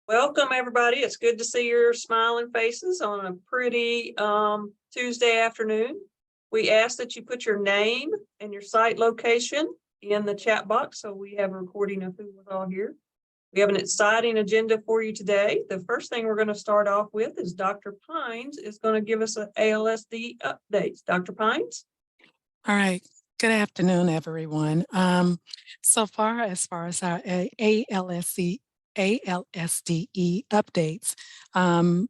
Welcome, everybody. It's good to see your smiling faces on a pretty Tuesday afternoon. We ask that you put your name and your site location in the chat box so we have a recording of who was all here. We have an exciting agenda for you today. The first thing we're going to start off with is Dr. Pines is going to give us an ALSDE updates. Dr. Pines? All right. Good afternoon, everyone. So far as our ALSDE updates, the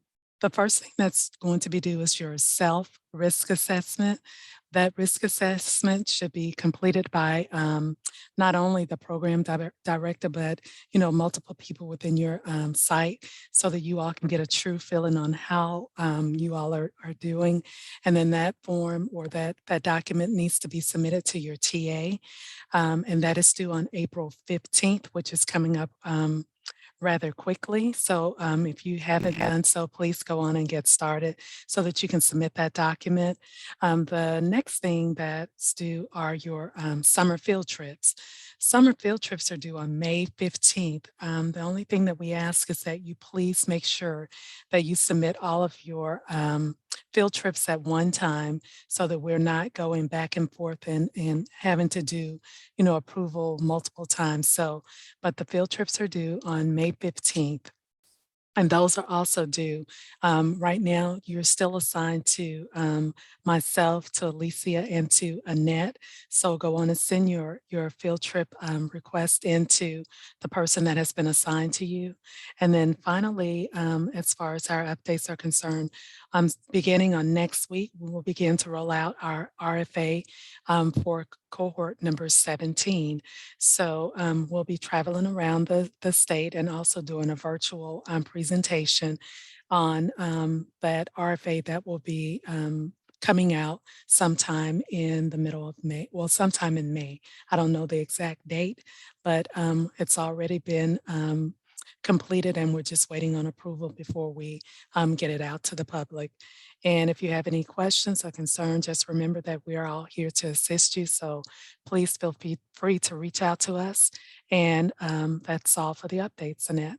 first thing that's going to be due is your self-risk assessment. That risk assessment should be completed by not only the program director, but multiple people within your site, so that you all can get a true feeling on how you all are doing. And then that form or that document needs to be submitted to your TA, and that is due on April 15th, which is coming up rather quickly. So if you haven't done so, please go on and get started so that you can submit that document. The next thing that's due are your summer field trips. Summer field trips are due on May 15th. The only thing that we ask is that you please make sure that you submit all of your field trips at one time, so that we're not going back and forth and having to do, approval multiple times. So, but the field trips are due on May 15th. And those are also due. Right now, you're still assigned to myself, to Alicia, and to Annette. So go on and send your field trip request into the person that has been assigned to you. And then finally, as far as our updates are concerned, beginning on next week, we will begin to roll out our RFA for cohort number 17. So we'll be traveling around the state and also doing a virtual presentation on that RFA that will be coming out sometime in the middle of May, well, sometime in May. I don't know the exact date, but it's already been completed, and we're just waiting on approval before we get it out to the public. And if you have any questions or concerns, just remember that we are all here to assist you. So please feel free to reach out to us. And that's all for the updates, Annette.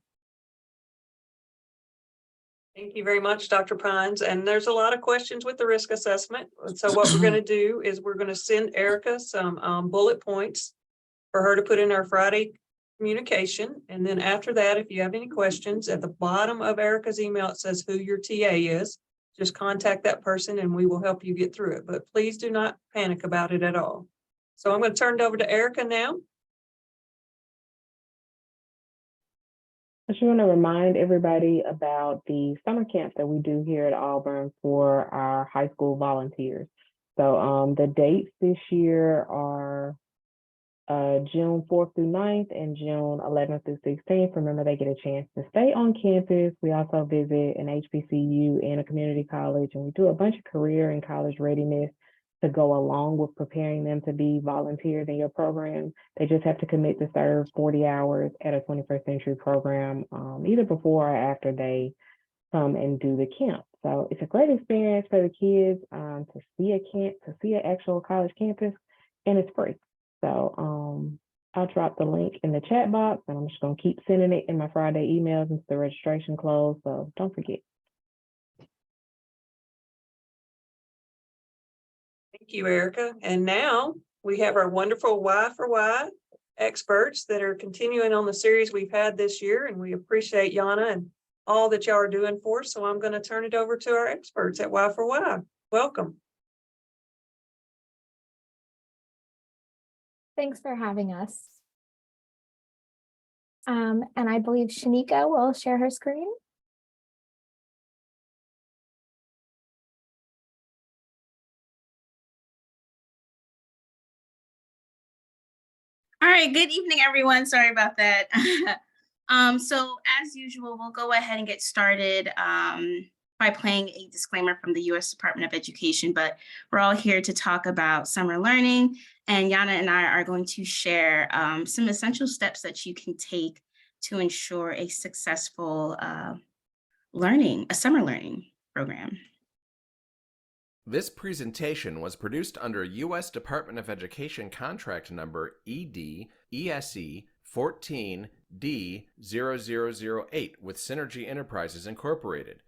Thank you very much, Dr. Pines. And there's a lot of questions with the risk assessment. So what we're going to do is we're going to send Erica some bullet points for her to put in our Friday communication. And then after that, if you have any questions, at the bottom of Erica's email, it says who your TA is. Just contact that person and we will help you get through it. But please do not panic about it at all. So I'm going to turn it over to Erica now. I just want to remind everybody about the summer camp that we do here at Auburn for our high school volunteers. So the dates this year are June 4th through 9th and June 11th through 16th. Remember, they get a chance to stay on campus. We also visit an HBCU and a community college, and we do a bunch of career and college readiness to go along with preparing them to be volunteers in your program. They just have to commit to serve 40 hours at a 21st century program, either before or after they come and do the camp. So it's a great experience for the kids to see a camp, to see an actual college campus, and it's free. So I'll drop the link in the chat box, and I'm just going to keep sending it in my Friday emails until the registration closed. So don't forget. Thank you, Erica. And now we have our wonderful Y for Y experts that are continuing on the series we've had this year, and we appreciate Yana and all that y'all are doing for us. So I'm going to turn it over to our experts at Y for Y. Welcome. Thanks for having us. And I believe Shanika will share her screen. All right, good evening, everyone. Sorry about that. So as usual, we'll go ahead and get started by playing a disclaimer from the U.S. Department of Education, but we're all here to talk about summer learning, and Yana and I are going to share some essential steps that you can take to ensure a successful summer learning program. This presentation was produced under U.S. Department of Education contract number ED ESE 14D0008 with Synergy Enterprises Incorporated.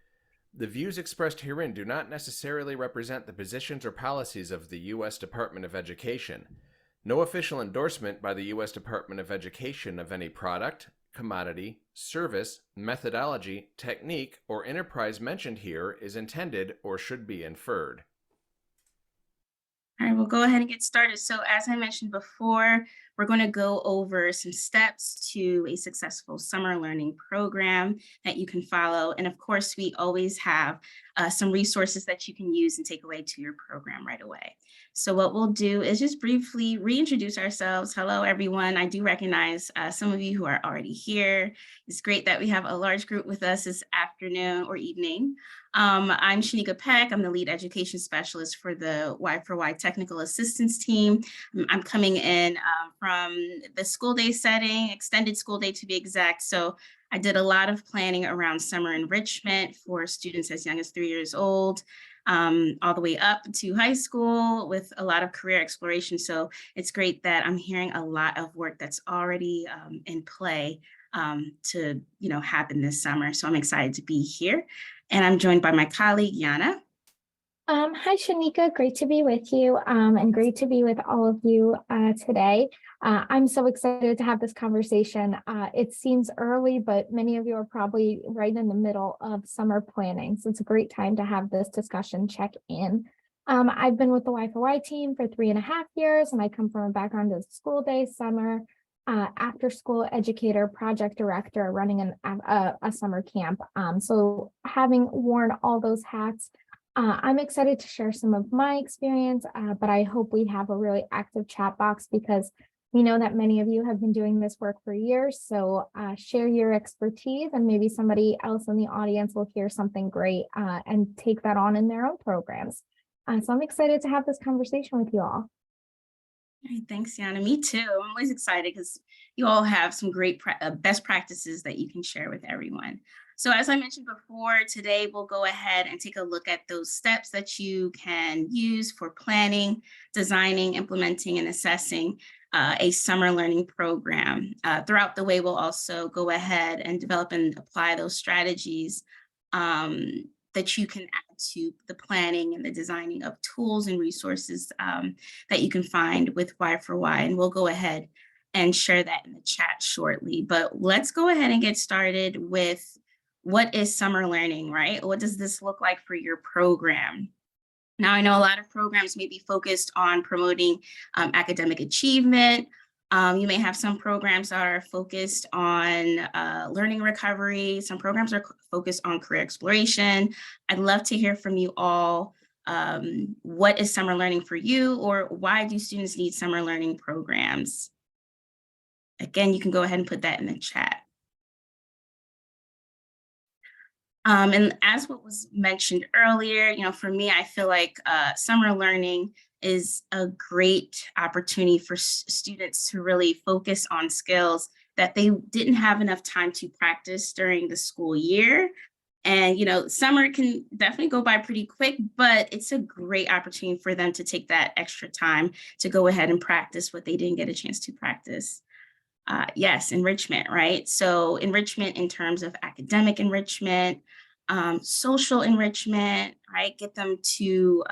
The views expressed herein do not necessarily represent the positions or policies of the U.S. Department of Education. No official endorsement by the U.S. Department of Education of any product, commodity, service, methodology, technique, or enterprise mentioned here is intended or should be inferred. All right, we'll go ahead and get started. So as I mentioned before, we're going to go over some steps to a successful summer learning program that you can follow. And of course, we always have some resources that you can use and take away to your program right away. So what we'll do is just briefly reintroduce ourselves. Hello, everyone. I do recognize some of you who are already here. It's great that we have a large group with us this afternoon or evening. I'm Shanika Peck. I'm the lead education specialist for the Y4Y technical assistance team. I'm coming in from the school day setting, extended school day to be exact. So I did a lot of planning around summer enrichment for students as young as 3 years old, all the way up to high school with a lot of career exploration. So it's great that I'm hearing a lot of work that's already in play to happen this summer. So I'm excited to be here. And I'm joined by my colleague, Yana. Hi, Shanika. Great to be with you and great to be with all of you today. I'm so excited to have this conversation. It seems early, but many of you are probably right in the middle of summer planning. So it's a great time to have this discussion check in. I've been with the Y4Y team for 3.5 years, and I come from a background of school day, summer, after school educator, project director, running a summer camp. So having worn all those hats, I'm excited to share some of my experience, but I hope we have a really active chat box because we know that many of you have been doing this work for years. So share your expertise and maybe somebody else in the audience will hear something great and take that on in their own programs. So I'm excited to have this conversation with you all. All right, thanks, Yana. Me too. I'm always excited because you all have some great best practices that you can share with everyone. So as I mentioned before, today we'll go ahead and take a look at those steps that you can use for planning, designing, implementing, and assessing a summer learning program. Throughout the way, we'll also go ahead and develop and apply those strategies that you can add to the planning and the designing of tools and resources that you can find with Y4Y. And we'll go ahead and share that in the chat shortly. But let's go ahead and get started with what is summer learning, right? What does this look like for your program? Now, I know a lot of programs may be focused on promoting academic achievement. You may have some programs that are focused on learning recovery. Some programs are focused on career exploration. I'd love to hear from you all. What is summer learning for you, or why do students need summer learning programs? Again, you can go ahead and put that in the chat. And as what was mentioned earlier, for me, I feel like summer learning is a great opportunity for students to really focus on skills that they didn't have enough time to practice during the school year. And, summer can definitely go by pretty quick, but it's a great opportunity for them to take that extra time to go ahead and practice what they didn't get a chance to practice. Yes, enrichment, right? So enrichment in terms of academic enrichment, social enrichment, right? Get them to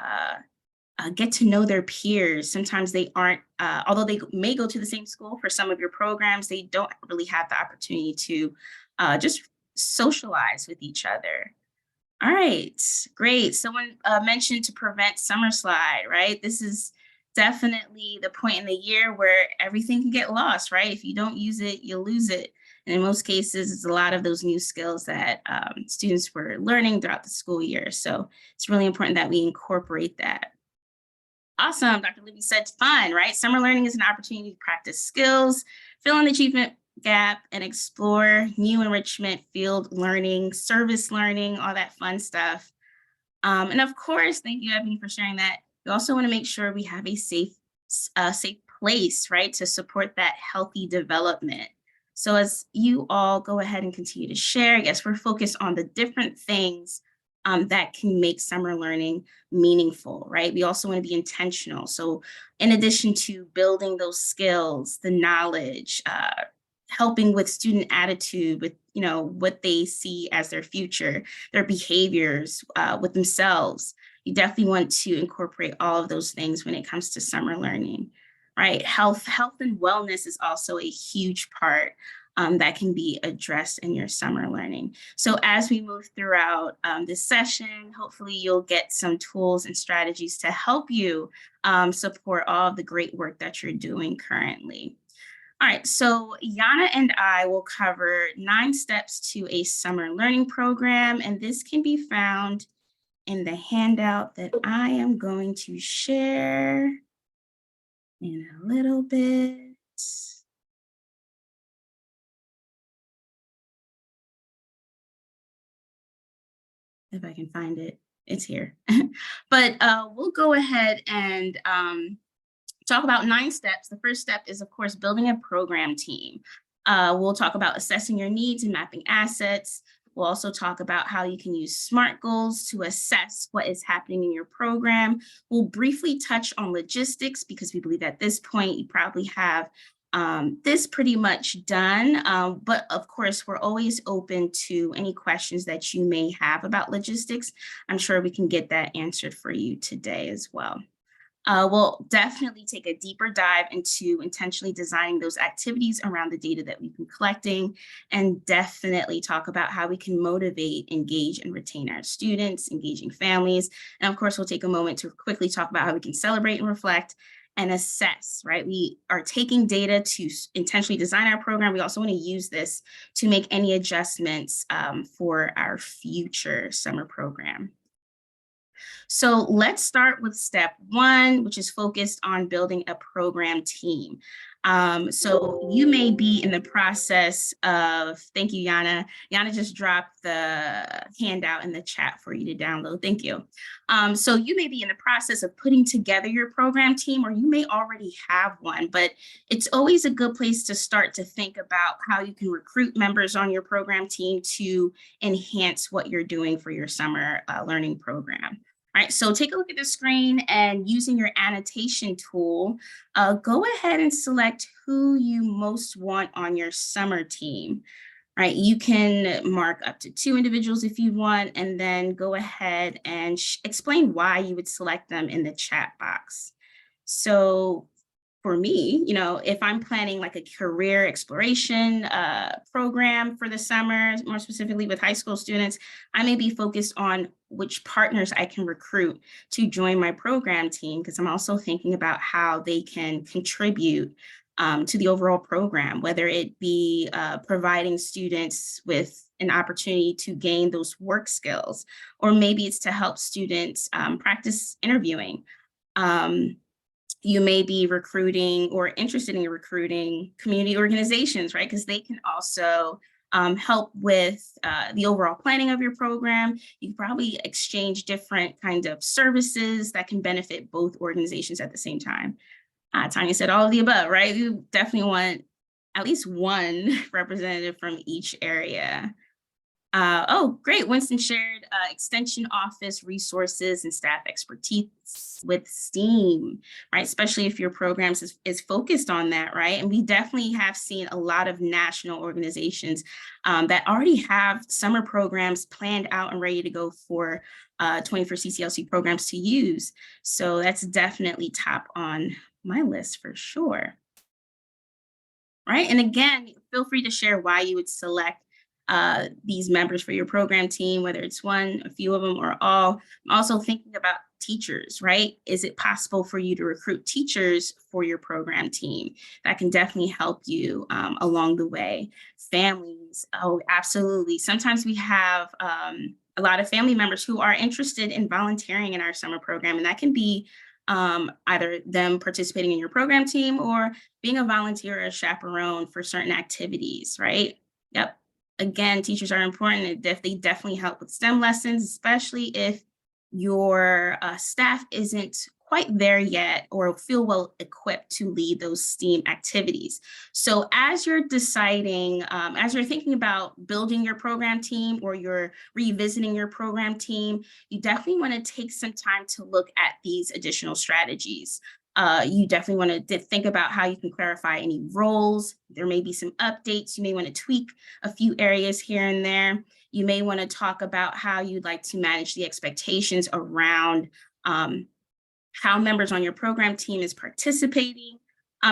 get to know their peers. Sometimes they aren't, although they may go to the same school for some of your programs, they don't really have the opportunity to just socialize with each other. All right, great. Someone mentioned to prevent summer slide, right? This is definitely the point in the year where everything can get lost, right? If you don't use it, you'll lose it. And in most cases, it's a lot of those new skills that students were learning throughout the school year. So it's really important that we incorporate that. Awesome, Dr. Libby said fun, right? Summer learning is an opportunity to practice skills, fill an achievement gap, and explore new enrichment, field learning, service learning, all that fun stuff. And of course, thank you, Ebony, for sharing that. We also want to make sure we have a safe place, right, to support that healthy development. So as you all go ahead and continue to share, yes, we're focused on the different things that can make summer learning meaningful, right? We also want to be intentional. So in addition to building those skills, the knowledge, helping with student attitude, with what they see as their future, their behaviors with themselves, you definitely want to incorporate all of those things when it comes to summer learning, right? Health and wellness is also a huge part that can be addressed in your summer learning. So as we move throughout this session, hopefully you'll get some tools and strategies to help you support all of the great work that you're doing currently. All right, so Yana and I will cover 9 steps to a summer learning program, and this can be found in the handout that I am going to share in a little bit. If I can find it, it's here. But we'll go ahead and talk about 9 steps. The first step is, of course, building a program team. We'll talk about assessing your needs and mapping assets. We'll also talk about how you can use SMART goals to assess what is happening in your program. We'll briefly touch on logistics because we believe at this point you probably have this pretty much done. But of course, we're always open to any questions that you may have about logistics. I'm sure we can get that answered for you today as well. We'll definitely take a deeper dive into intentionally designing those activities around the data that we've been collecting, and definitely talk about how we can motivate, engage, and retain our students, engaging families. And of course, we'll take a moment to quickly talk about how we can celebrate and reflect and assess, right? We are taking data to intentionally design our program. We also want to use this to make any adjustments for our future summer program. So let's start with step 1, which is focused on building a program team. So you may be in the process of, thank you, Yana. Yana just dropped the handout in the chat for you to download. Thank you. So you may be in the process of putting together your program team, or you may already have one, but it's always a good place to start to think about how you can recruit members on your program team to enhance what you're doing for your summer learning program. All right, so take a look at the screen, and using your annotation tool, go ahead and select who you most want on your summer team. All right, you can mark up to 2 individuals if you want, and then go ahead and explain why you would select them in the chat box. So for me, if I'm planning like a career exploration program for the summer, more specifically with high school students, I may be focused on which partners I can recruit to join my program team, because I'm also thinking about how they can contribute to the overall program, whether it be providing students with an opportunity to gain those work skills, or maybe it's to help students practice interviewing. You may be recruiting or interested in recruiting community organizations, right? Because they can also help with the overall planning of your program. You can probably exchange different kinds of services that can benefit both organizations at the same time. Tanya said all of the above, right? You definitely want at least one representative from each area. Oh, great. Winston shared extension office resources and staff expertise with STEAM, right? Especially if your programs is focused on that, right? And we definitely have seen a lot of national organizations that already have summer programs planned out and ready to go for 21st CCLC programs to use. So that's definitely top on my list for sure. Right. And again, feel free to share why you would select these members for your program team, whether it's one, a few of them, or all. I'm also thinking about teachers, right? Is it possible for you to recruit teachers for your program team? That can definitely help you along the way. Families, oh, absolutely. Sometimes we have a lot of family members who are interested in volunteering in our summer program, and that can be either them participating in your program team or being a volunteer or a chaperone for certain activities, right? Yep. Again, teachers are important. They definitely help with STEM lessons, especially if your staff isn't quite there yet or feel well equipped to lead those STEAM activities. So as you're deciding, as you're thinking about building your program team or you're revisiting your program team, you definitely want to take some time to look at these additional strategies. You definitely want to think about how you can clarify any roles. There may be some updates. You may want to tweak a few areas here and there. You may want to talk about how you'd like to manage the expectations around how members on your program team is participating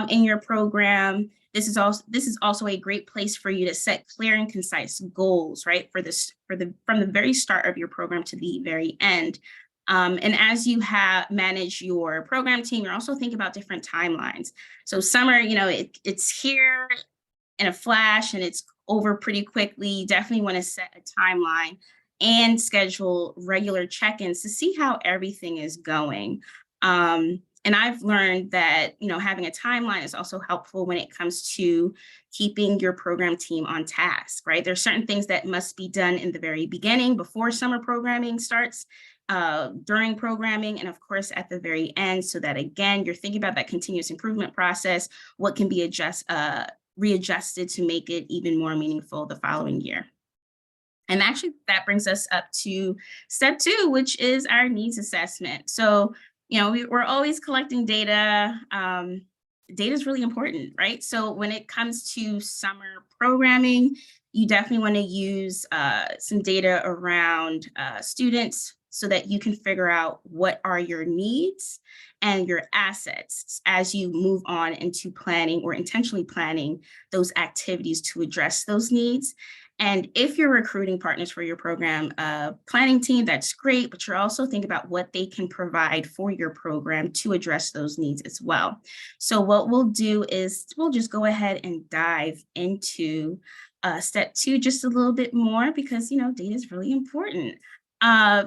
in your program. This is also a great place for you to set clear and concise goals, right? From the very start of your program to the very end. And as you manage your program team, you're also thinking about different timelines. So summer, it's here in a flash and it's over pretty quickly. You definitely want to set a timeline and schedule regular check-ins to see how everything is going. And I've learned that, having a timeline is also helpful when it comes to keeping your program team on task, right? There's certain things that must be done in the very beginning before summer programming starts, during programming, and of course at the very end, so that again, you're thinking about that continuous improvement process, what can be readjusted to make it even more meaningful the following year. And actually that brings us up to step 2, which is our needs assessment. So, we're always collecting data. Data is really important, right? So when it comes to summer programming, you definitely want to use some data around students so that you can figure out what are your needs and your assets as you move on into planning or intentionally planning those activities to address those needs. And if you're recruiting partners for your program planning team, that's great, but you're also thinking about what they can provide for your program to address those needs as well. So what we'll do is we'll just go ahead and dive into step 2 just a little bit more because, data is really important.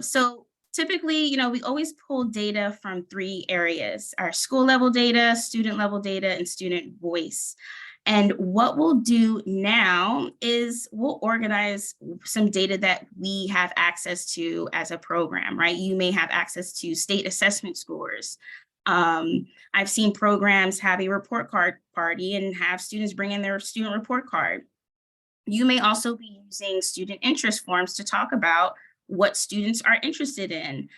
So typically, we always pull data from 3 areas: our school level data, student level data, and student voice. And what we'll do now is we'll organize some data that we have access to as a program, right? You may have access to state assessment scores. I've seen programs have a report card party and have students bring in their student report card. You may also be using student interest forms to talk about what students are interested in.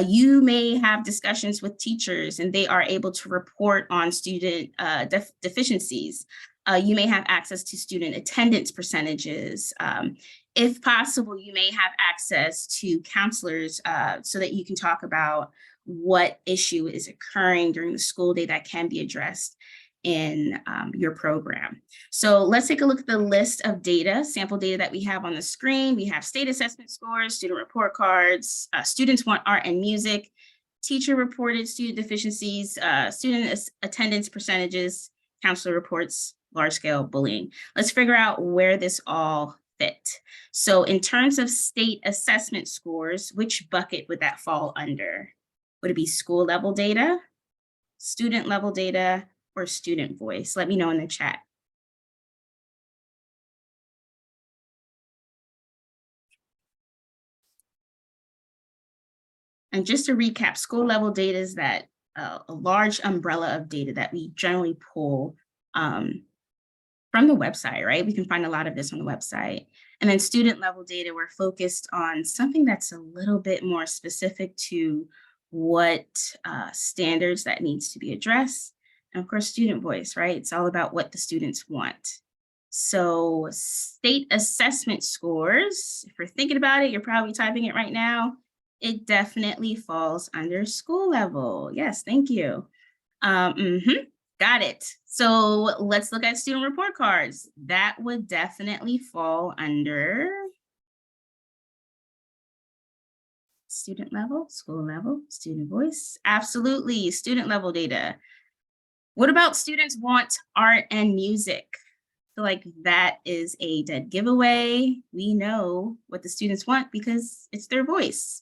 You may have discussions with teachers and they are able to report on student deficiencies. You may have access to student attendance percentages. If possible, you may have access to counselors so that you can talk about what issue is occurring during the school day that can be addressed in your program. So let's take a look at the list of data, sample data that we have on the screen. We have state assessment scores, student report cards, students want art and music, teacher reported student deficiencies, student attendance percentages, counselor reports, large scale bullying. Let's figure out where this all fit. So in terms of state assessment scores, which bucket would that fall under? Would it be school level data, student level data, or student voice? Let me know in the chat. And just to recap, school level data is that a large umbrella of data that we generally pull from the website, right? We can find a lot of this on the website. And then student level data, we're focused on something that's a little bit more specific to what standards that needs to be addressed. And of course, student voice, right? It's all about what the students want. So state assessment scores, if you're thinking about it, you're probably typing it right now. It definitely falls under school level. Yes, thank you. Got it. So let's look at student report cards. That would definitely fall under student level, school level, student voice. Absolutely, student level data. What about students want art and music? I feel like that is a dead giveaway. We know what the students want because it's their voice.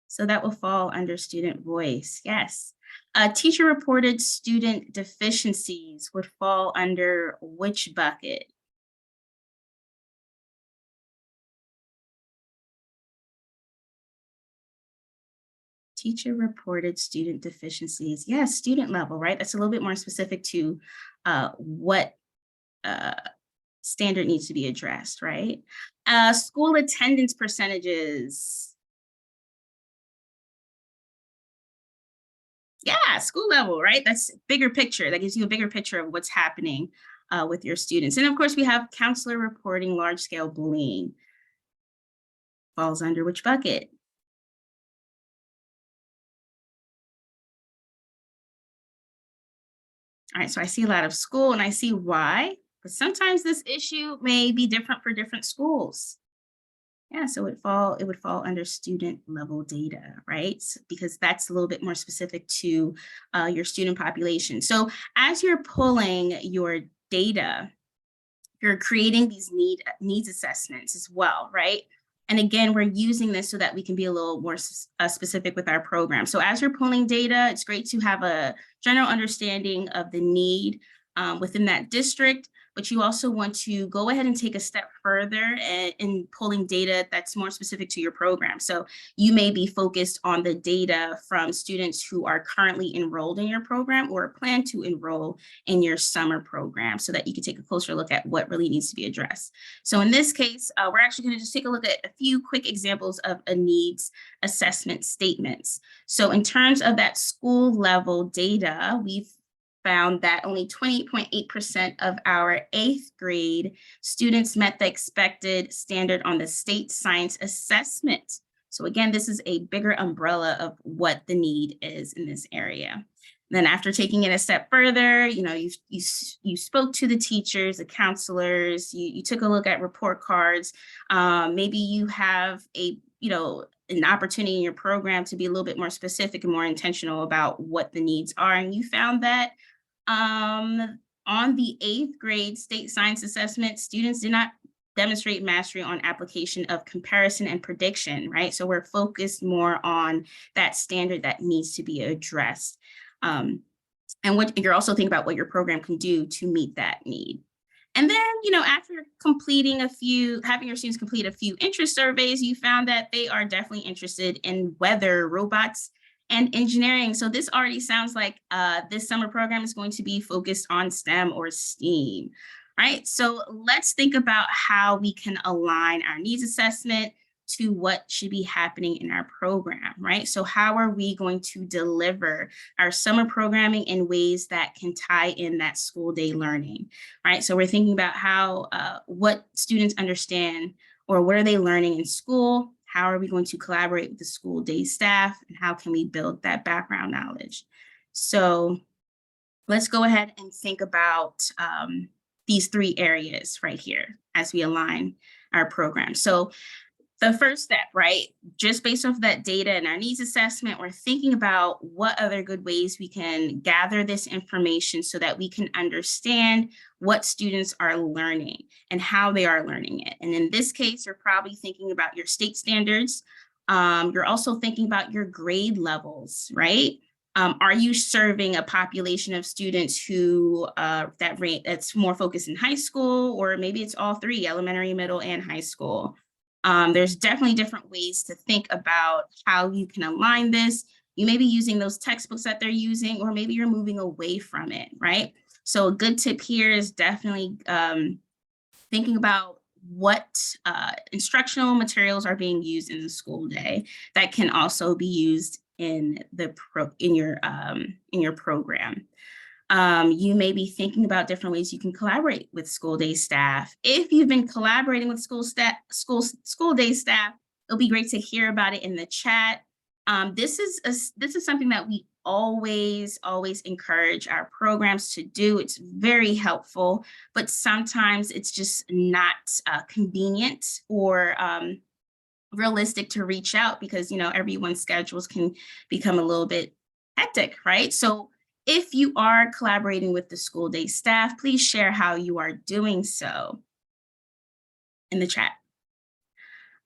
So that will fall under student voice, yes. Teacher reported student deficiencies would fall under which bucket? Teacher reported student deficiencies. Yes, student level, right? That's a little bit more specific to what standard needs to be addressed, right? School attendance percentages. Yeah, school level, right? That's bigger picture. That gives you a bigger picture of what's happening with your students. And of course, we have counselor reporting large scale bullying. Falls under which bucket? All right, so I see a lot of school and I see why, but sometimes this issue may be different for different schools. Yeah, so it would fall under student level data, right? Because that's a little bit more specific to your student population. So as you're pulling your data, you're creating these needs assessments as well, right? And again, we're using this so that we can be a little more specific with our program. So as you're pulling data, it's great to have a general understanding of the need within that district, but you also want to go ahead and take a step further in pulling data that's more specific to your program. So you may be focused on the data from students who are currently enrolled in your program or plan to enroll in your summer program so that you can take a closer look at what really needs to be addressed. So in this case, we're actually going to just take a look at a few quick examples of a needs assessment statements. So in terms of that school level data, we've found that only 28.8% of our 8th grade students met the expected standard on the state science assessment. So again, this is a bigger umbrella of what the need is in this area. Then after taking it a step further, you spoke to the teachers, the counselors, you took a look at report cards. Maybe you have an opportunity in your program to be a little bit more specific and more intentional about what the needs are. And you found that on the 8th grade state science assessment, students did not demonstrate mastery on application of comparison and prediction, right? So we're focused more on that standard that needs to be addressed. And what you're also thinking about what your program can do to meet that need. And then, after having your students complete a few interest surveys, you found that they are definitely interested in weather, robots, and engineering. So this already sounds like this summer program is going to be focused on STEM or STEAM, right? So let's think about how we can align our needs assessment to what should be happening in our program, right? So how are we going to deliver our summer programming in ways that can tie in that school day learning, right? So we're thinking about how, what students understand or what are they learning in school? How are we going to collaborate with the school day staff, and how can we build that background knowledge? So let's go ahead and think about these 3 areas right here as we align our program. So the first step, right, just based off that data and our needs assessment, we're thinking about what other good ways we can gather this information so that we can understand what students are learning and how they are learning it. And in this case, you're probably thinking about your state standards. You're also thinking about your grade levels, right? Are you serving a population of students who that's more focused in high school, or maybe it's all 3, elementary, middle, and high school? There's definitely different ways to think about how you can align this. You may be using those textbooks that they're using, or maybe you're moving away from it, right? So a good tip here is definitely thinking about what instructional materials are being used in the school day that can also be used in your program. You may be thinking about different ways you can collaborate with school day staff. If you've been collaborating with school day staff, it'll be great to hear about it in the chat. This is something that we always encourage our programs to do. It's very helpful, but sometimes it's just not convenient or realistic to reach out because everyone's schedules can become a little bit hectic, right? So if you are collaborating with the school day staff, please share how you are doing so in the chat.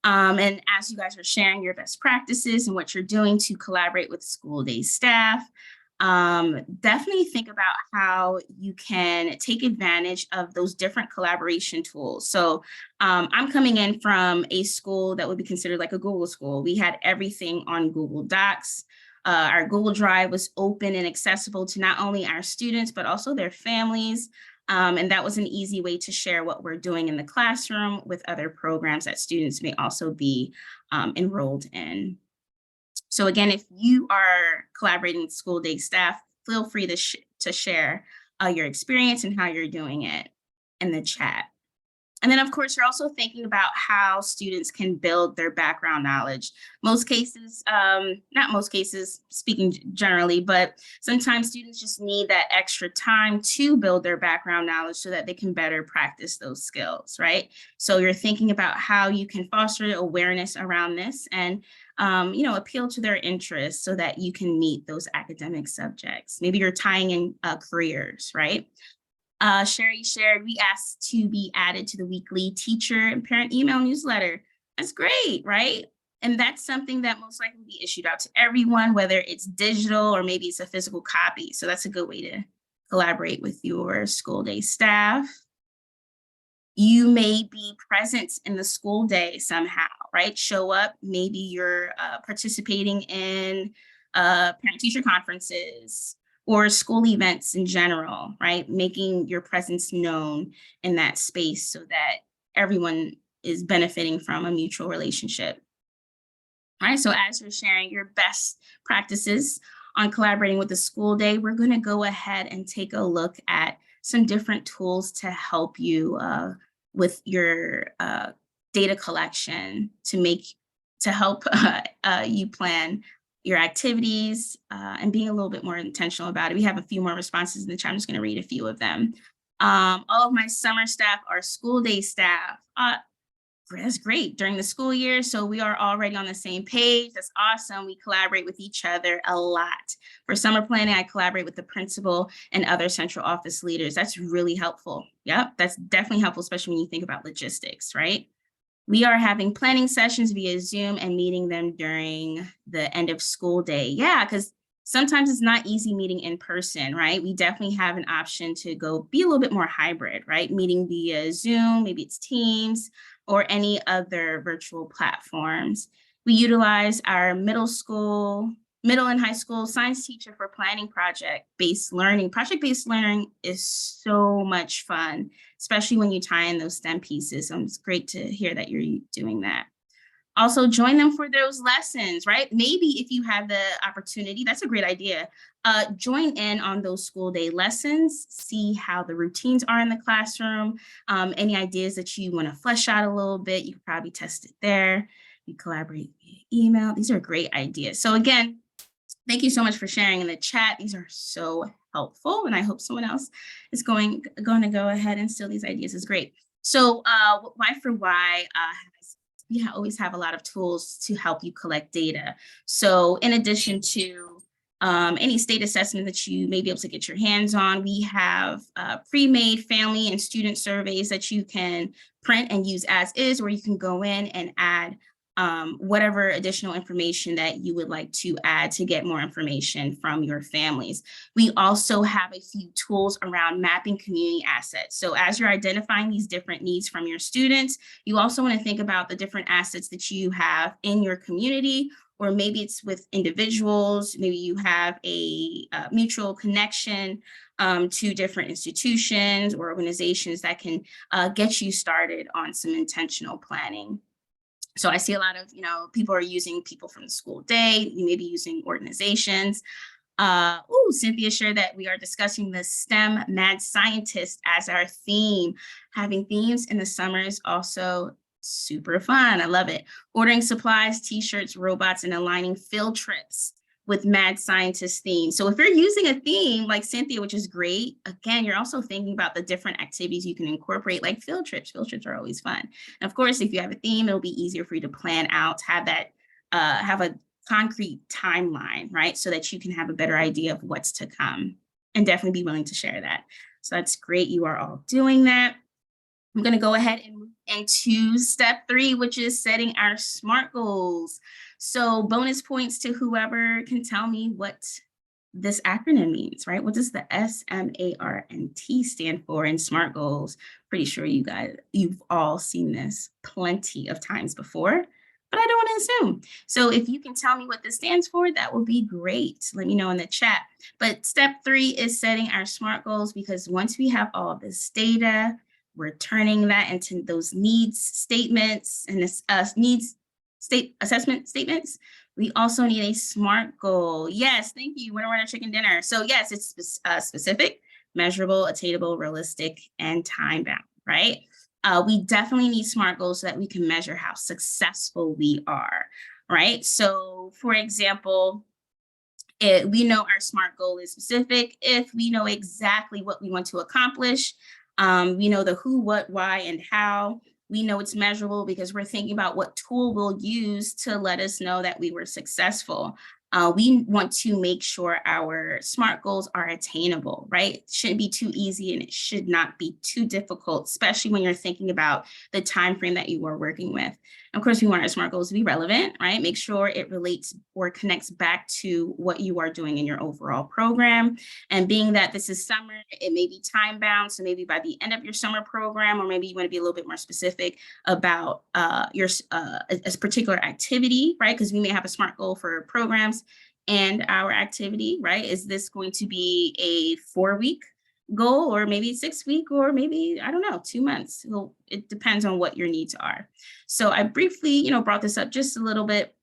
And as you guys are sharing your best practices and what you're doing to collaborate with school day staff, definitely think about how you can take advantage of those different collaboration tools. So I'm coming in from a school that would be considered like a Google school. We had everything on Google Docs. Our Google Drive was open and accessible to not only our students, but also their families. And that was an easy way to share what we're doing in the classroom with other programs that students may also be enrolled in. So again, if you are collaborating with school day staff, feel free to share your experience and how you're doing it in the chat. And then, of course, you're also thinking about how students can build their background knowledge. Most cases, not most cases, speaking generally, but sometimes students just need that extra time to build their background knowledge so that they can better practice those skills, right? So you're thinking about how you can foster awareness around this and appeal to their interests so that you can meet those academic subjects. Maybe you're tying in careers, right? Sherry shared, we asked to be added to the weekly teacher and parent email newsletter. That's great, right? And that's something that most likely will be issued out to everyone, whether it's digital or maybe it's a physical copy. So that's a good way to collaborate with your school day staff. You may be present in the school day somehow, right? Show up, maybe you're participating in parent-teacher conferences or school events in general, right? Making your presence known in that space so that everyone is benefiting from a mutual relationship. All right, so as you're sharing your best practices on collaborating with the school day, we're gonna go ahead and take a look at some different tools to help you with your data collection to help you plan your activities and being a little bit more intentional about it. We have a few more responses in the chat. I'm just going to read a few of them. All of my summer staff are school day staff. That's great during the school year. So we are already on the same page. That's awesome. We collaborate with each other a lot. For summer planning, I collaborate with the principal and other central office leaders. That's really helpful. Yep, that's definitely helpful, especially when you think about logistics, right? We are having planning sessions via Zoom and meeting them during the end of school day. Yeah, because sometimes it's not easy meeting in person, right? We definitely have an option to go be a little bit more hybrid, right? Meeting via Zoom, maybe it's Teams or any other virtual platforms. We utilize our middle and high school science teacher for planning project-based learning. Project-based learning is so much fun, especially when you tie in those STEM pieces. So it's great to hear that you're doing that. Also join them for those lessons, right? Maybe if you have the opportunity, that's a great idea. Join in on those school day lessons, see how the routines are in the classroom. Any ideas that you want to flesh out a little bit, you can probably test it there. You collaborate via email. These are great ideas. So again, thank you so much for sharing in the chat. These are so helpful, and I hope someone else is going to go ahead and steal these ideas. Is great. So Y4Y we always have a lot of tools to help you collect data. So in addition to any state assessment that you may be able to get your hands on, we have pre-made family and student surveys that you can print and use as is, or you can go in and add whatever additional information that you would like to add to get more information from your families. We also have a few tools around mapping community assets. So as you're identifying these different needs from your students, you also want to think about the different assets that you have in your community, or maybe it's with individuals, maybe you have a mutual connection to different institutions or organizations that can get you started on some intentional planning. So I see a lot of, people are using people from the school day, you may be using organizations. Cynthia shared that we are discussing the STEM mad scientist as our theme. Having themes in the summer is also super fun. I love it. Ordering supplies, t-shirts, robots, and aligning field trips with mad scientist theme. So if you're using a theme like Cynthia, which is great, again, you're also thinking about the different activities you can incorporate, like field trips. Field trips are always fun. And of course, if you have a theme, it'll be easier for you to plan out, have that, have a concrete timeline, right? So that you can have a better idea of what's to come and definitely be willing to share that. So that's great. You are all doing that. I'm going to go ahead and move into step 3, which is setting our SMART goals. So bonus points to whoever can tell me what this acronym means, right? What does the SMART stand for in SMART goals? Pretty sure you've all seen this plenty of times before, but I don't want to assume. So if you can tell me what this stands for, that would be great. Let me know in the chat. But step 3 is setting our SMART goals, because once we have all this data, we're turning that into those needs statements and this needs state assessment statements. We also need a SMART goal. Yes, thank you. Winter Winter Chicken Dinner. So yes, it's specific, measurable, attainable, realistic, and time bound, right? We definitely need SMART goals so that we can measure how successful we are, right? So for example, we know our SMART goal is specific if we know exactly what we want to accomplish. We know the who, what, why, and how. We know it's measurable because we're thinking about what tool we'll use to let us know that we were successful. We want to make sure our SMART goals are attainable, right? It shouldn't be too easy and it should not be too difficult, especially when you're thinking about the time frame that you are working with. Of course, we want our SMART goals to be relevant, right? Make sure it relates or connects back to what you are doing in your overall program. And being that this is summer, it may be time bound. So maybe by the end of your summer program, or maybe you want to be a little bit more specific about a particular activity, right? Because we may have a SMART goal for programs and our activity, right? Is this going to be a 4-week goal, or maybe 6-week, or maybe, I don't know, 2 months? Well, it depends on what your needs are. So I briefly, brought this up just a little bit,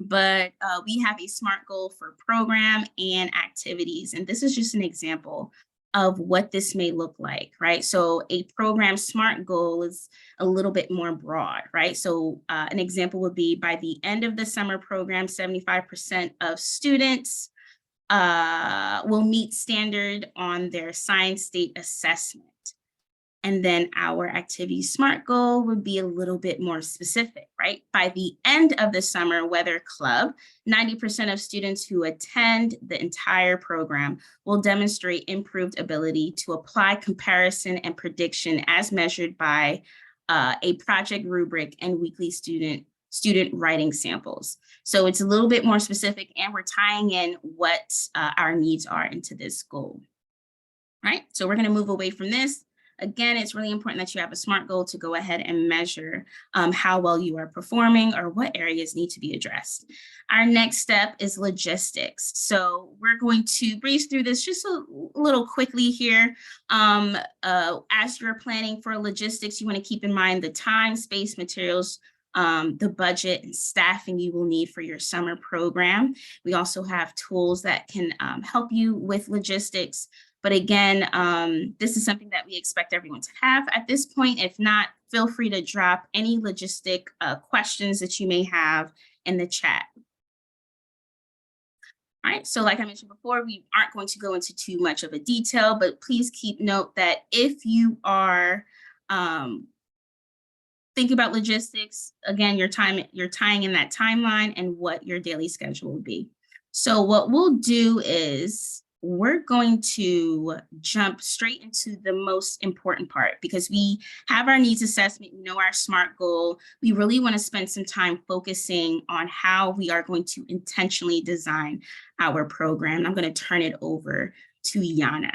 but we have a SMART goal for program and activities. And this is just an example of what this may look like, right? So a program SMART goal is a little bit more broad, right? So an example would be by the end of the summer program, 75% of students will meet standard on their science state assessment. And then our activity SMART goal would be a little bit more specific, right? By the end of the summer weather club, 90% of students who attend the entire program will demonstrate improved ability to apply comparison and prediction as measured by a project rubric and weekly student writing samples. So it's a little bit more specific, and we're tying in what our needs are into this goal, right? So we're going to move away from this. Again, it's really important that you have a SMART goal to go ahead and measure how well you are performing or what areas need to be addressed. Our next step is logistics. So we're going to breeze through this just a little quickly here. As you're planning for logistics, you want to keep in mind the time, space, materials, the budget and staffing you will need for your summer program. We also have tools that can help you with logistics. But again, this is something that we expect everyone to have at this point. If not, feel free to drop any logistic questions that you may have in the chat. All right, so like I mentioned before, we aren't going to go into too much of a detail, but please keep note that if you are thinking about logistics, again, you're tying in that timeline and what your daily schedule will be. So what we'll do is we're going to jump straight into the most important part, because we have our needs assessment, we know our SMART goal. We really want to spend some time focusing on how we are going to intentionally design our program. I'm going to turn it over to Yana.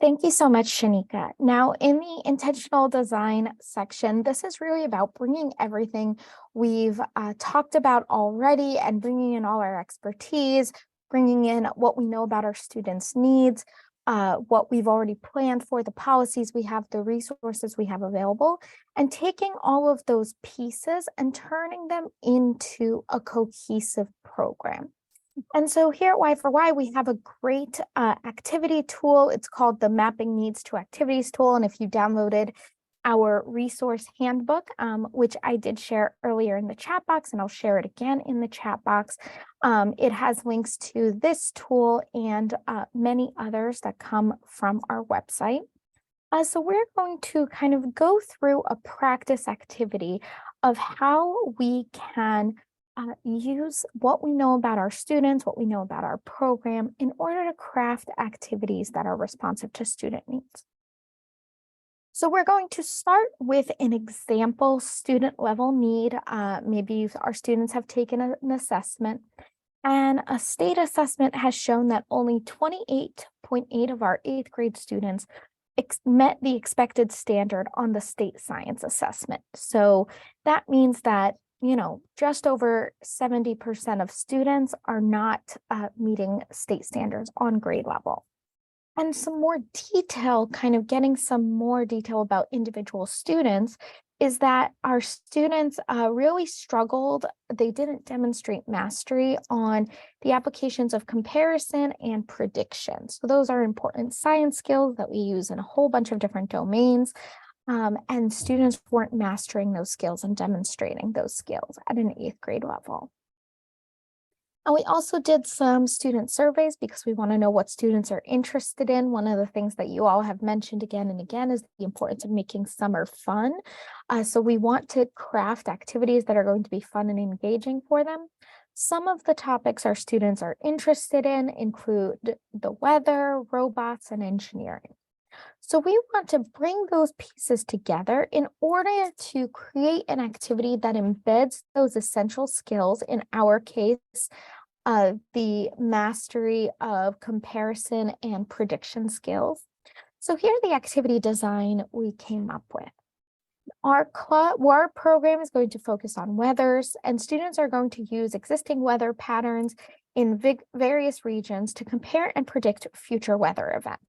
Thank you so much, Shanika. Now, in the intentional design section, this is really about bringing everything we've talked about already and bringing in all our expertise, bringing in what we know about our students' needs, what we've already planned for, the policies we have, the resources we have available, and taking all of those pieces and turning them into a cohesive program. And so here at Y4Y, we have a great activity tool. It's called the Mapping Needs to Activities tool. And if you downloaded our resource handbook, which I did share earlier in the chat box, and I'll share it again in the chat box, it has links to this tool and many others that come from our website. So we're going to kind of go through a practice activity of how we can use what we know about our students, what we know about our program, in order to craft activities that are responsive to student needs. So we're going to start with an example student level need. Maybe our students have taken an assessment, and a state assessment has shown that only 28.8% of our 8th grade students met the expected standard on the state science assessment. So that means that just over 70% of students are not meeting state standards on grade level. And some more detail, kind of getting some more detail about individual students, is that our students really struggled. They didn't demonstrate mastery on the applications of comparison and prediction. So those are important science skills that we use in a whole bunch of different domains. And students weren't mastering those skills and demonstrating those skills at an 8th grade level. And we also did some student surveys because we want to know what students are interested in. One of the things that you all have mentioned again and again is the importance of making summer fun. So we want to craft activities that are going to be fun and engaging for them. Some of the topics our students are interested in include the weather, robots, and engineering. So we want to bring those pieces together in order to create an activity that embeds those essential skills, in our case, the mastery of comparison and prediction skills. So here's the activity design we came up with. Our program is going to focus on weathers, and students are going to use existing weather patterns in various regions to compare and predict future weather events.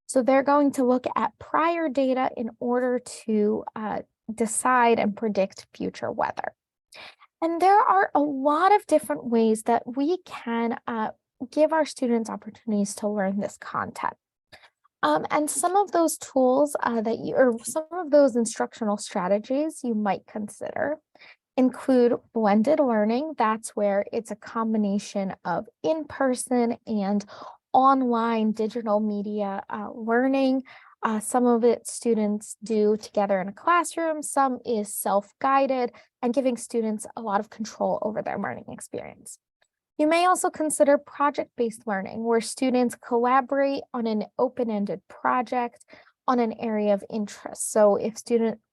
So they're going to look at prior data in order to decide and predict future weather. And there are a lot of different ways that we can give our students opportunities to learn this content. And some of those tools some of those instructional strategies you might consider include blended learning. That's where it's a combination of in-person and online digital media learning. Some of it students do together in a classroom, some is self-guided and giving students a lot of control over their learning experience. You may also consider project-based learning, where students collaborate on an open-ended project on an area of interest. So if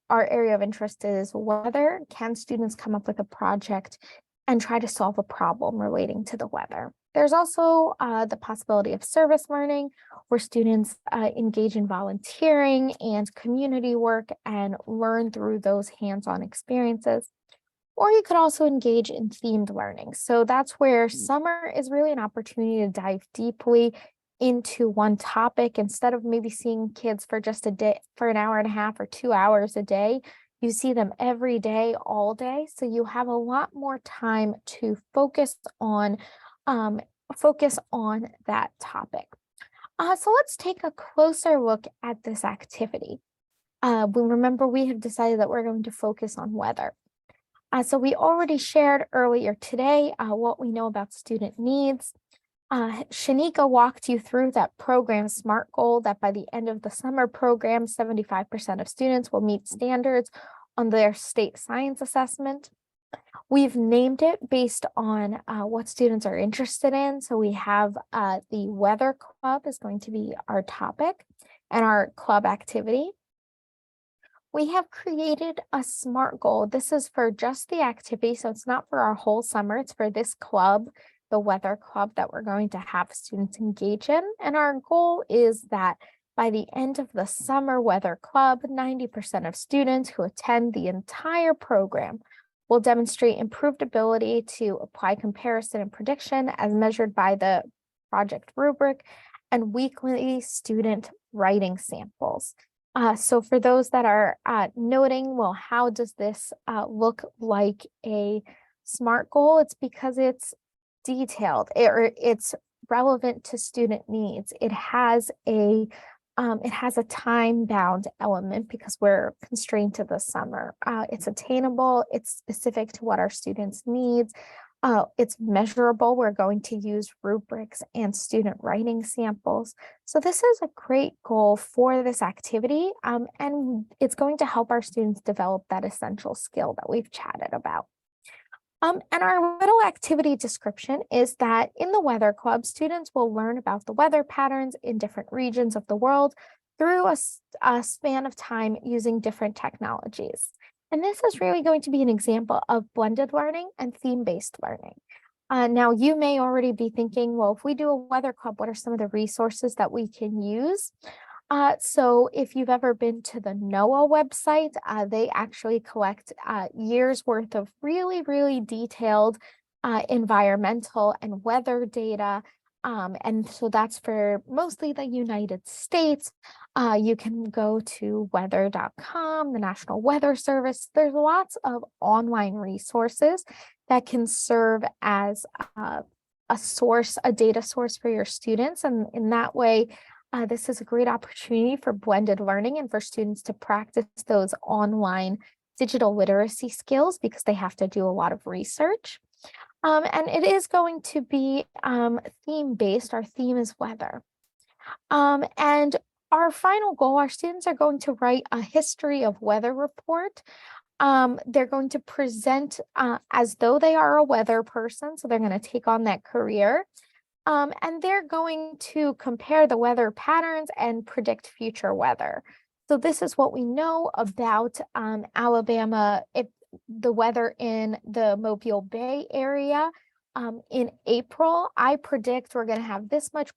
our area of interest is weather, can students come up with a project and try to solve a problem relating to the weather? There's also the possibility of service learning, where students engage in volunteering and community work and learn through those hands-on experiences. Or you could also engage in themed learning. So that's where summer is really an opportunity to dive deeply into one topic. Instead of maybe seeing kids for just a day, for an hour and a half or 2 hours a day, you see them every day, all day. So you have a lot more time to focus on that topic. So let's take a closer look at this activity. We have decided that we're going to focus on weather. So we already shared earlier today what we know about student needs. Shanika walked you through that program SMART goal, that by the end of the summer program, 75% of students will meet standards on their state science assessment. We've named it based on what students are interested in. So we have the weather club is going to be our topic and our club activity. We have created a SMART goal. This is for just the activity, so it's not for our whole summer. It's for this club, the weather club, that we're going to have students engage in. And our goal is that by the end of the summer weather club, 90% of students who attend the entire program will demonstrate improved ability to apply comparison and prediction as measured by the project rubric and weekly student writing samples. So for those that are noting, well, how does this look like a SMART goal? It's because it's detailed, it's relevant to student needs. It has a time-bound element because we're constrained to the summer. It's attainable, it's specific to what our students need. It's measurable. We're going to use rubrics and student writing samples. So this is a great goal for this activity, and it's going to help our students develop that essential skill that we've chatted about. And our little activity description is that in the Weather Club, students will learn about the weather patterns in different regions of the world through a span of time using different technologies. And this is really going to be an example of blended learning and theme-based learning. Now, you may already be thinking, well, if we do a weather club, what are some of the resources that we can use? So if you've ever been to the NOAA website, they actually collect years worth of really, really detailed environmental and weather data. And so that's for mostly the United States. You can go to weather.com, the National Weather Service. There's lots of online resources that can serve as a source, a data source for your students. And in that way, this is a great opportunity for blended learning and for students to practice those online digital literacy skills because they have to do a lot of research. And it is going to be theme-based. Our theme is weather. And our final goal, our students are going to write a history of weather report. They're going to present as though they are a weather person. So they're going to take on that career. And they're going to compare the weather patterns and predict future weather. So this is what we know about Alabama, the weather in the Mobile Bay area. In April, I predict we're going to have this much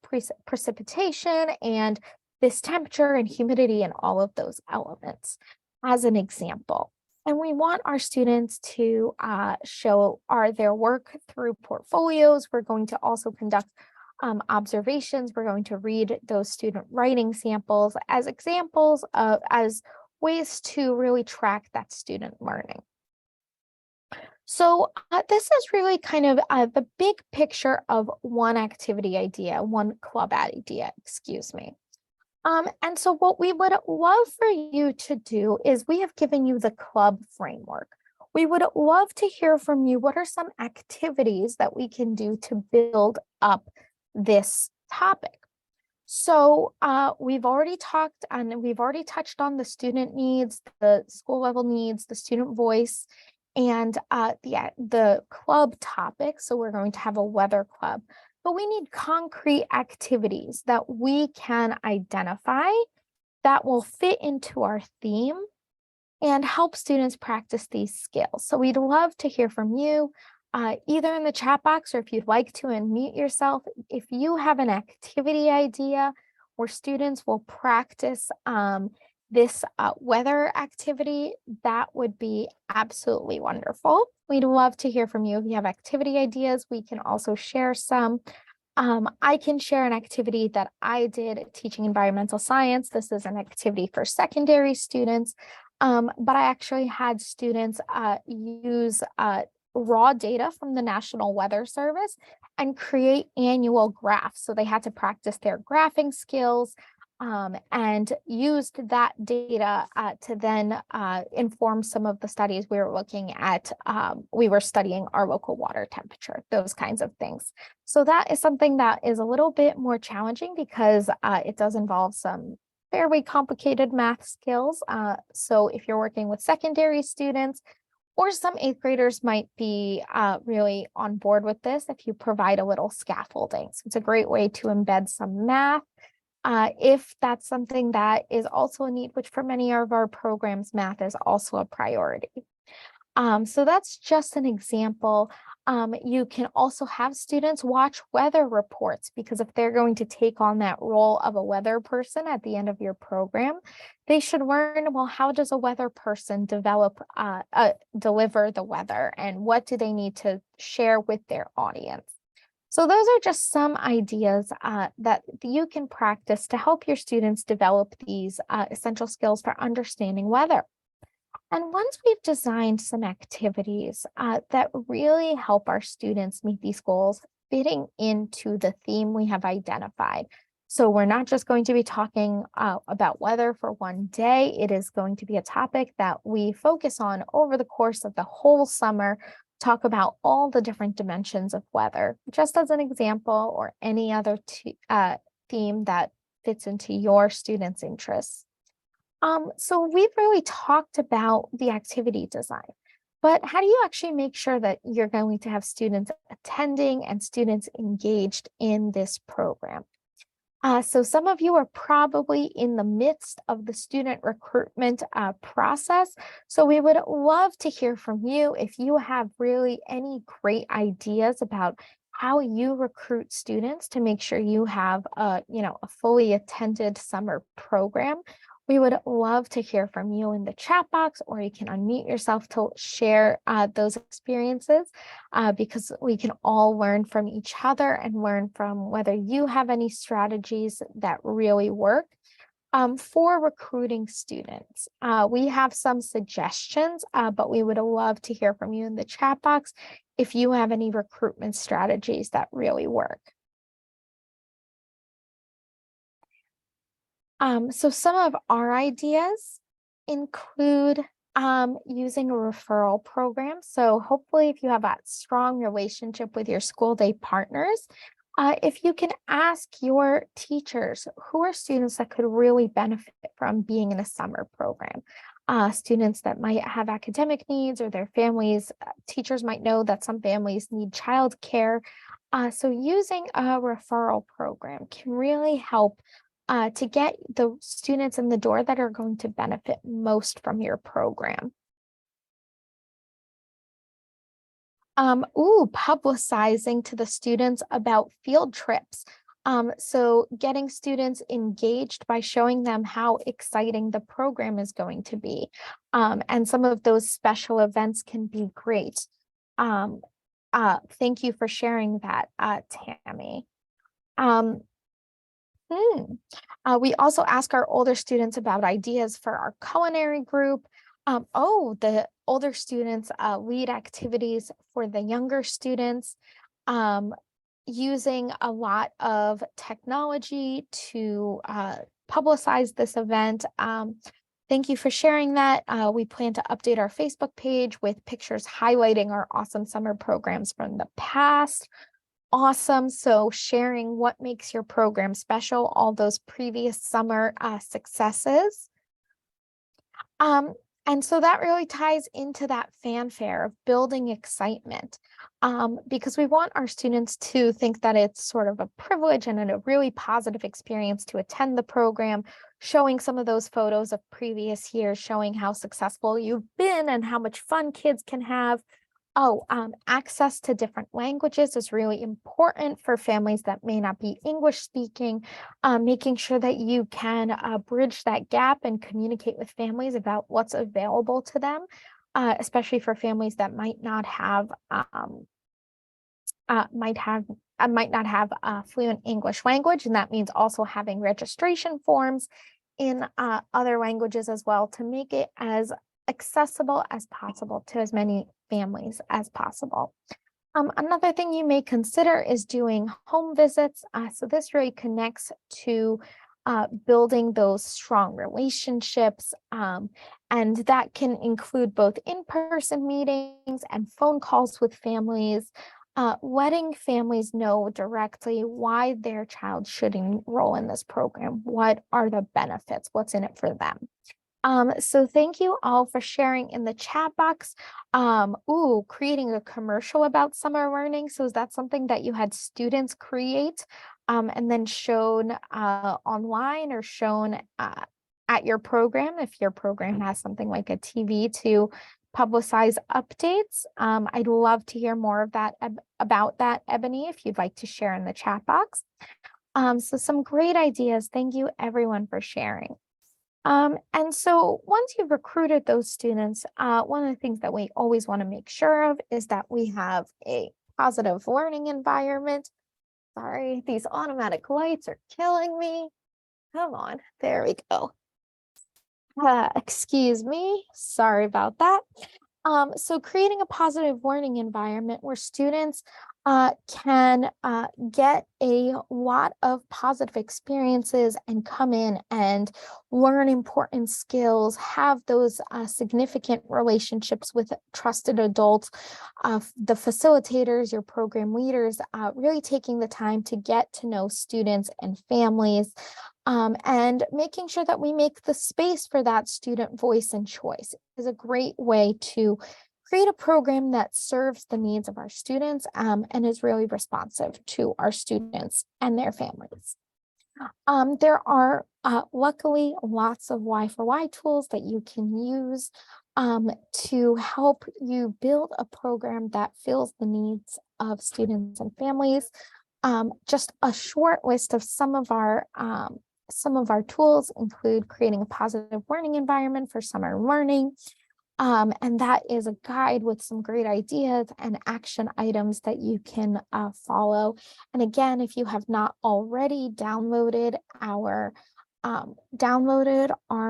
precipitation and this temperature and humidity and all of those elements as an example. And we want our students to show their work through portfolios. We're going to also conduct observations. We're going to read those student writing samples as examples of as ways to really track that student learning. So this is really kind of the big picture of one activity idea, one club idea, excuse me. And so what we would love for you to do is we have given you the club framework. We would love to hear from you. What are some activities that we can do to build up this topic? So we've already talked and we've already touched on the student needs, the school level needs, the student voice, and the club topic. So we're going to have a weather club. But we need concrete activities that we can identify that will fit into our theme and help students practice these skills. So we'd love to hear from you, either in the chat box or if you'd like to unmute yourself. If you have an activity idea where students will practice this weather activity, that would be absolutely wonderful. We'd love to hear from you. If you have activity ideas, we can also share some. I can share an activity that I did teaching environmental science. This is an activity for secondary students, but I actually had students use raw data from the National Weather Service and create annual graphs. So they had to practice their graphing skills and used that data to then inform some of the studies we were looking at. We were studying our local water temperature, those kinds of things. So that is something that is a little bit more challenging because it does involve some fairly complicated math skills. So if you're working with secondary students, or some 8th graders might be really on board with this if you provide a little scaffolding. So it's a great way to embed some math. If that's something that is also a need, which for many of our programs, math is also a priority. So that's just an example. You can also have students watch weather reports because if they're going to take on that role of a weather person at the end of your program, they should learn, well, how does a weather person deliver the weather and what do they need to share with their audience? So those are just some ideas that you can practice to help your students develop these essential skills for understanding weather. And once we've designed some activities that really help our students meet these goals, fitting into the theme we have identified. So we're not just going to be talking about weather for one day. It is going to be a topic that we focus on over the course of the whole summer, talk about all the different dimensions of weather, just as an example, or any other theme that fits into your students' interests. So we've really talked about the activity design, but how do you actually make sure that you're going to have students attending and students engaged in this program? So some of you are probably in the midst of the student recruitment process. So we would love to hear from you if you have really any great ideas about how you recruit students to make sure you have a fully attended summer program. We would love to hear from you in the chat box, or you can unmute yourself to share those experiences, because we can all learn from each other and learn from whether you have any strategies that really work. For recruiting students, we have some suggestions, but we would love to hear from you in the chat box if you have any recruitment strategies that really work. So some of our ideas include using a referral program. So hopefully if you have that strong relationship with your school day partners, if you can ask your teachers who are students that could really benefit from being in a summer program. Students that might have academic needs, or their families, teachers might know that some families need childcare. So using a referral program can really help to get the students in the door that are going to benefit most from your program. Publicizing to the students about field trips. So getting students engaged by showing them how exciting the program is going to be. And some of those special events can be great. Thank you for sharing that, Tammy. We also ask our older students about ideas for our culinary group. The older students lead activities for the younger students, using a lot of technology to publicize this event. Thank you for sharing that. We plan to update our Facebook page with pictures highlighting our awesome summer programs from the past. Awesome. So sharing what makes your program special, all those previous summer successes. And so that really ties into that fanfare of building excitement, because we want our students to think that it's sort of a privilege and a really positive experience to attend the program, showing some of those photos of previous years, showing how successful you've been and how much fun kids can have. Access to different languages is really important for families that may not be English speaking, making sure that you can bridge that gap and communicate with families about what's available to them, especially for families that might not have fluent English language. And that means also having registration forms in other languages as well, to make it as accessible as possible to as many families as possible. Another thing you may consider is doing home visits. So this really connects to building those strong relationships, and that can include both in-person meetings and phone calls with families, letting families know directly why their child should enroll in this program. What are the benefits? What's in it for them? So thank you all for sharing in the chat box. Creating a commercial about summer learning. So is that something that you had students create and then shown online, or shown at your program, if your program has something like a TV to publicize updates? I'd love to hear more of that about that, Ebony, if you'd like to share in the chat box. So some great ideas. Thank you everyone for sharing. And so once you've recruited those students, one of the things that we always want to make sure of is that we have a positive learning environment. Sorry, these automatic lights are killing me. Come on, there we go. Excuse me, sorry about that. So creating a positive learning environment where students can get a lot of positive experiences and come in and learn important skills, have those significant relationships with trusted adults, the facilitators, your program leaders, really taking the time to get to know students and families, and making sure that we make the space for that student voice and choice is a great way to create a program that serves the needs of our students, and is really responsive to our students and their families. There are luckily lots of Y4Y tools that you can use to help you build a program that fills the needs of students and families. Just a short list of some of our tools include creating a positive learning environment for summer learning. And that is a guide with some great ideas and action items that you can follow. And again, if you have not already downloaded our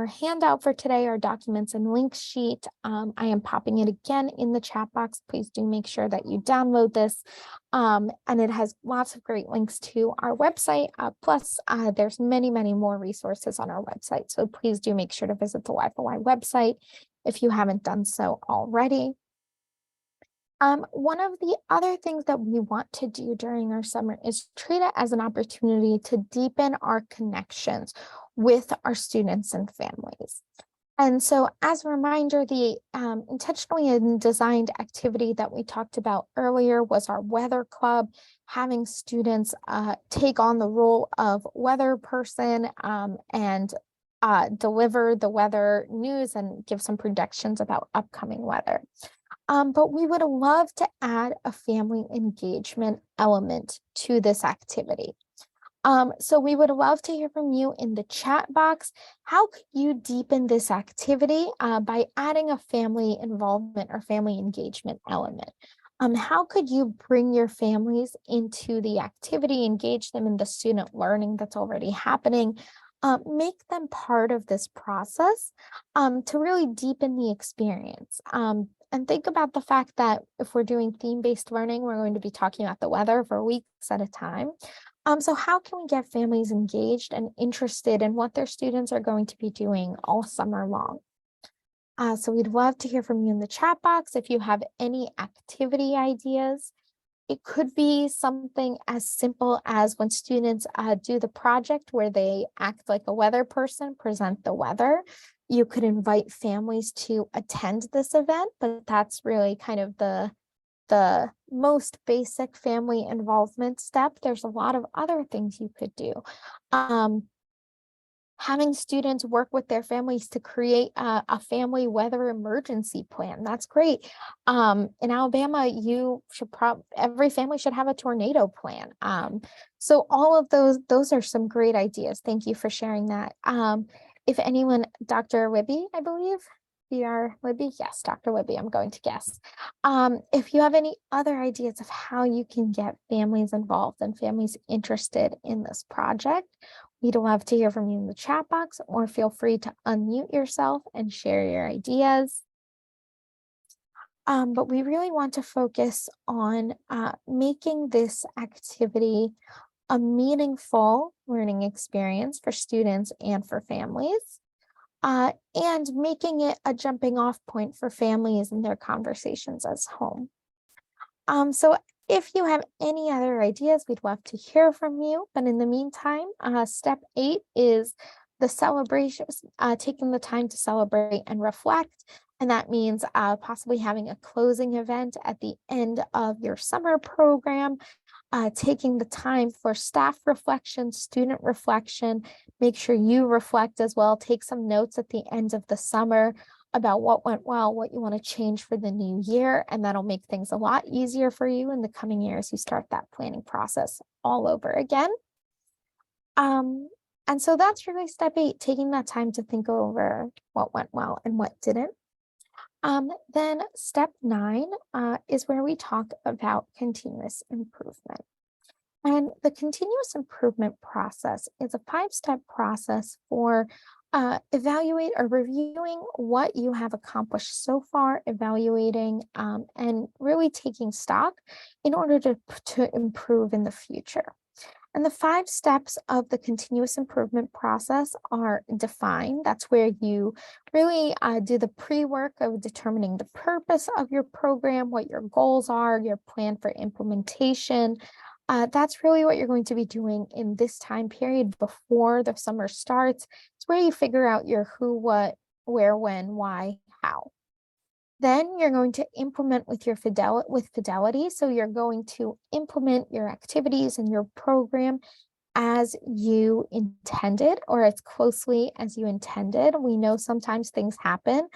handout for today, our documents and links sheet, I am popping it again in the chat box. Please do make sure that you download this. And it has lots of great links to our website. Plus, there's many, many more resources on our website. So please do make sure to visit the Y4Y website if you haven't done so already. One of the other things that we want to do during our summer is treat it as an opportunity to deepen our connections with our students and families. And so as a reminder, the intentionally designed activity that we talked about earlier was our weather club, having students take on the role of weather person and deliver the weather news and give some predictions about upcoming weather. But we would love to add a family engagement element to this activity. So we would love to hear from you in the chat box. How could you deepen this activity by adding a family involvement or family engagement element? How could you bring your families into the activity, engage them in the student learning that's already happening? Make them part of this process to really deepen the experience. And think about the fact that if we're doing theme-based learning, we're going to be talking about the weather for weeks at a time. So how can we get families engaged and interested in what their students are going to be doing all summer long? So we'd love to hear from you in the chat box if you have any activity ideas. It could be something as simple as when students do the project where they act like a weather person, present the weather. You could invite families to attend this event, but that's really kind of the most basic family involvement step. There's a lot of other things you could do. Having students work with their families to create a family weather emergency plan. That's great. In Alabama, you should every family should have a tornado plan. So all of those are some great ideas. Thank you for sharing that. If anyone, Dr. Wibby, I believe, Dr. Wibby, yes, Dr. Wibby, I'm going to guess. If you have any other ideas of how you can get families involved and families interested in this project, we'd love to hear from you in the chat box, or feel free to unmute yourself and share your ideas. But we really want to focus on making this activity a meaningful learning experience for students and for families, and making it a jumping off point for families in their conversations as home. So if you have any other ideas, we'd love to hear from you. But in the meantime, step 8 is the celebration, taking the time to celebrate and reflect. And that means possibly having a closing event at the end of your summer program, taking the time for staff reflection, student reflection. Make sure you reflect as well. Take some notes at the end of the summer about what went well, what you want to change for the new year, and that'll make things a lot easier for you in the coming year as you start that planning process all over again. And so that's really step 8, taking that time to think over what went well and what didn't. Then step 9 is where we talk about continuous improvement. And the continuous improvement process is a 5-step process for evaluate or reviewing what you have accomplished so far, evaluating and really taking stock in order to improve in the future. And the 5 steps of the continuous improvement process are defined. That's where you really do the pre-work of determining the purpose of your program, what your goals are, your plan for implementation. That's really what you're going to be doing in this time period before the summer starts. It's where you figure out your who, what, where, when, why, how. Then you're going to implement with fidelity. So you're going to implement your activities and your program as you intended, or as closely as you intended. We know sometimes things happen,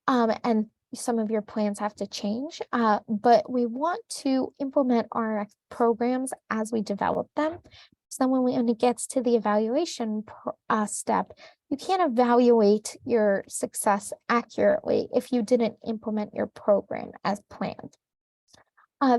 and some of your plans have to change, but we want to implement our programs as we develop them. So then when it gets to the evaluation step, you can't evaluate your success accurately if you didn't implement your program as planned.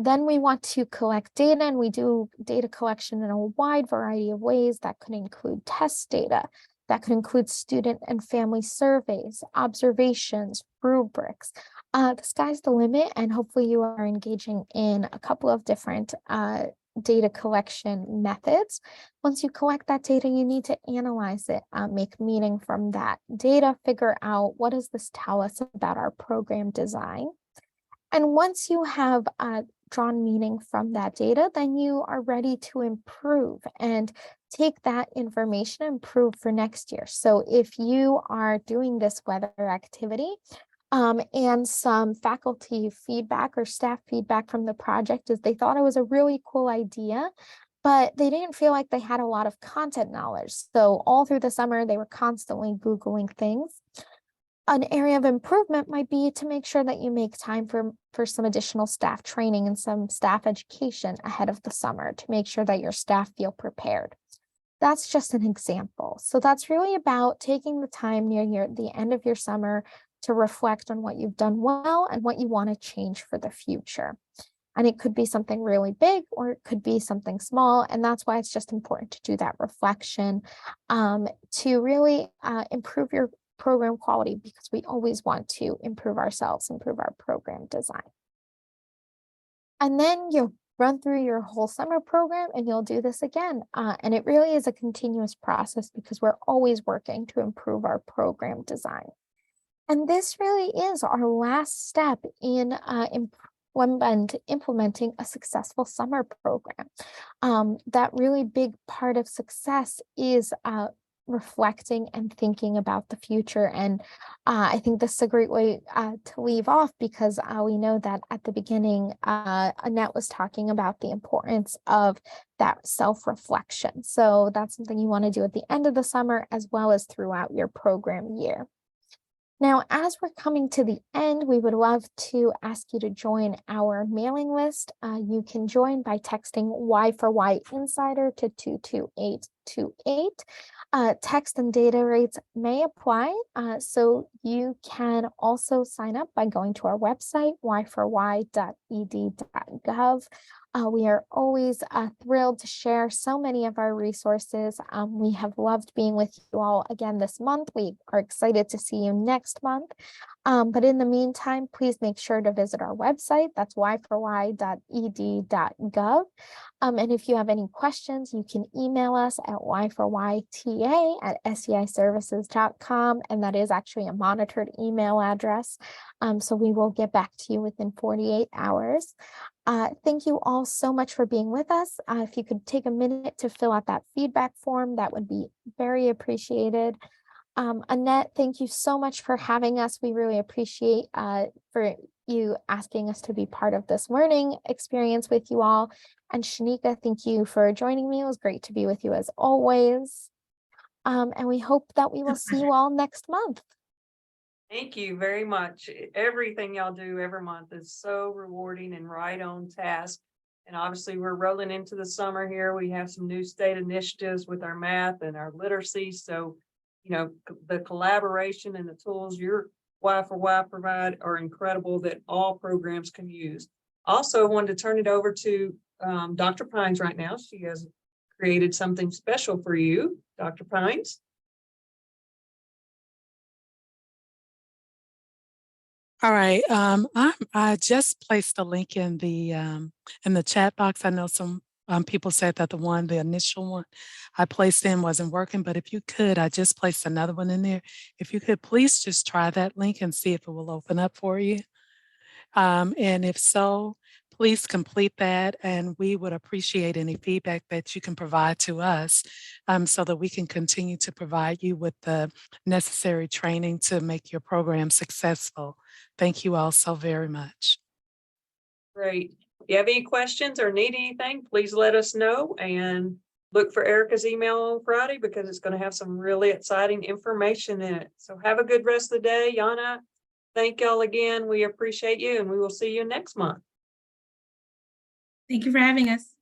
Then we want to collect data, and we do data collection in a wide variety of ways. That could include test data, that could include student and family surveys, observations, rubrics. The sky's the limit, and hopefully you are engaging in a couple of different data collection methods. Once you collect that data, you need to analyze it, make meaning from that data, figure out what does this tell us about our program design. And once you have drawn meaning from that data, then you are ready to improve and take that information and improve for next year. So if you are doing this weather activity and some faculty feedback or staff feedback from the project is they thought it was a really cool idea, but they didn't feel like they had a lot of content knowledge. So all through the summer, they were constantly Googling things. An area of improvement might be to make sure that you make time for some additional staff training and some staff education ahead of the summer to make sure that your staff feel prepared. That's just an example. So that's really about taking the time near the end of your summer to reflect on what you've done well and what you want to change for the future. And it could be something really big or it could be something small. And that's why it's just important to do that reflection to really improve your program quality, because we always want to improve ourselves, improve our program design. And then you'll run through your whole summer program and you'll do this again. And it really is a continuous process because we're always working to improve our program design. And this really is our last step in implementing a successful summer program. That really big part of success is reflecting and thinking about the future. And I think this is a great way to leave off, because we know that at the beginning, Annette was talking about the importance of that self-reflection. So that's something you want to do at the end of the summer as well as throughout your program year. Now, as we're coming to the end, we would love to ask you to join our mailing list. You can join by texting Y for Y Insider to 22828. Text and data rates may apply, so you can also sign up by going to our website, y4y.ed.gov. We are always thrilled to share so many of our resources. We have loved being with you all again this month. We are excited to see you next month. But in the meantime, please make sure to visit our website. That's y4y.ed.gov. And if you have any questions, you can email us at y4yta@seiservices.com. And that is actually a monitored email address. So we will get back to you within 48 hours. Thank you all so much for being with us. If you could take a minute to fill out that feedback form, that would be very appreciated. Annette, thank you so much for having us. We really appreciate for you asking us to be part of this learning experience with you all. And Shanika, thank you for joining me. It was great to be with you as always. And we hope that we will see you all next month. Thank you very much. Everything y'all do every month is so rewarding and right on task. And obviously we're rolling into the summer here. We have some new state initiatives with our math and our literacy. So, you know, the collaboration and the tools your Y4Y provide are incredible that all programs can use. Also wanted to turn it over to Dr. Pines right now. She has created something special for you, Dr. Pines. All right. I just placed a link in the chat box. I know some people said that the initial one I placed in wasn't working, but if you could, I just placed another one in there. If you could, please just try that link and see if it will open up for you. And if so, please complete that, and we would appreciate any feedback that you can provide to us so that we can continue to provide you with the necessary training to make your program successful. Thank you all so very much. Great. If you have any questions or need anything, please let us know, and look for Erica's email on Friday because it's going to have some really exciting information in it. So have a good rest of the day, Yana. Thank y'all again. We appreciate you and we will see you next month. Thank you for having us.